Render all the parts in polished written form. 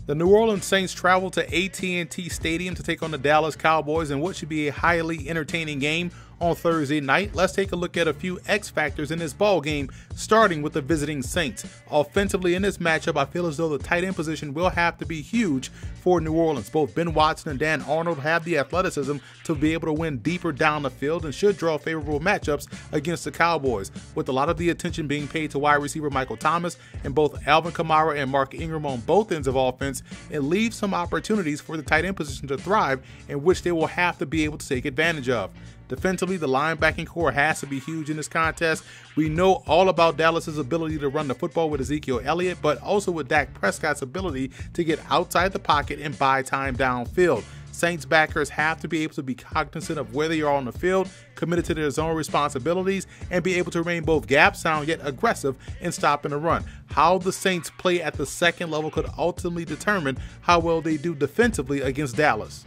The New Orleans Saints travel to AT&T Stadium to take on the Dallas Cowboys in what should be a highly entertaining game on Thursday night. Let's take a look at a few X factors in this ball game, starting with the visiting Saints. Offensively in this matchup, I feel as though the tight end position will have to be huge for New Orleans. Both Ben Watson and Dan Arnold have the athleticism to be able to win deeper down the field and should draw favorable matchups against the Cowboys, with a lot of the attention being paid to wide receiver Michael Thomas and both Alvin Kamara and Mark Ingram on both ends of offense. It leaves some opportunities for the tight end position to thrive, in which they will have to be able to take advantage of. Defensively, the linebacking core has to be huge in this contest. We know all about Dallas's ability to run the football with Ezekiel Elliott, but also with Dak Prescott's ability to get outside the pocket and buy time downfield. Saints backers have to be able to be cognizant of where they are on the field, committed to their zone responsibilities, and be able to remain both gap sound yet aggressive in stopping the run. How the Saints play at the second level could ultimately determine how well they do defensively against Dallas.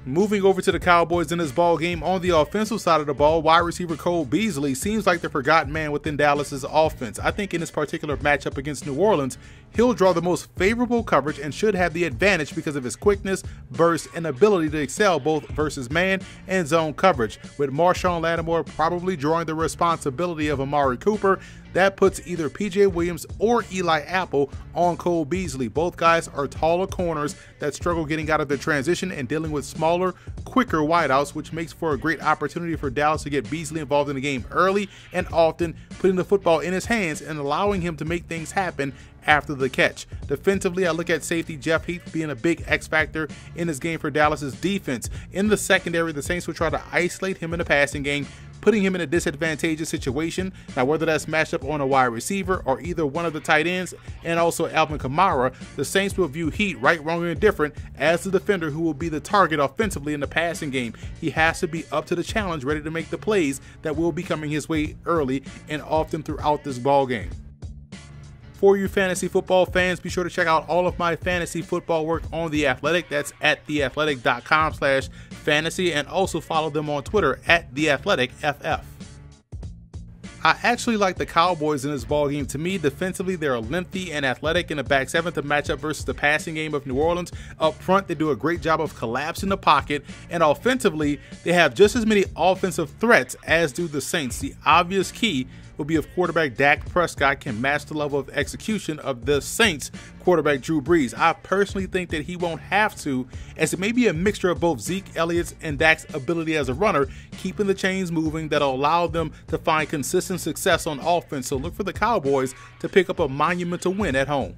Moving over to the Cowboys in this ball game, on the offensive side of the ball, wide receiver Cole Beasley seems like the forgotten man within Dallas's offense. I think in this particular matchup against New Orleans, he'll draw the most favorable coverage and should have the advantage because of his quickness, burst, and ability to excel both versus man and zone coverage. With Marshawn Lattimore probably drawing the responsibility of Amari Cooper, that puts either PJ Williams or Eli Apple on Cole Beasley. Both guys are taller corners that struggle getting out of their transition and dealing with smaller, quicker wideouts, which makes for a great opportunity for Dallas to get Beasley involved in the game early and often, putting the football in his hands and allowing him to make things happen after the catch. Defensively, I look at safety Jeff Heath being a big X factor in this game for Dallas's defense. In the secondary, the Saints will try to isolate him in the passing game, putting him in a disadvantageous situation. Now, whether that's matched up on a wide receiver or either one of the tight ends and also Alvin Kamara, the Saints will view Heat, right, wrong, and indifferent, as the defender who will be the target offensively in the passing game. He has to be up to the challenge, ready to make the plays that will be coming his way early and often throughout this ball game. For you fantasy football fans, be sure to check out all of my fantasy football work on The Athletic. That's at theathletic.com/fantasy, and also follow them on Twitter at theathleticff. I actually like the Cowboys in this ballgame. To me, defensively, they're lengthy and athletic in the back seven to match up versus the passing game of New Orleans. Up front, they do a great job of collapsing the pocket, and offensively, they have just as many offensive threats as do the Saints. The obvious key will be if quarterback Dak Prescott can match the level of execution of the Saints quarterback Drew Brees. I personally think that he won't have to, as it may be a mixture of both Zeke Elliott's and Dak's ability as a runner, keeping the chains moving that'll allow them to find consistent success on offense. So look for the Cowboys to pick up a monumental win at home.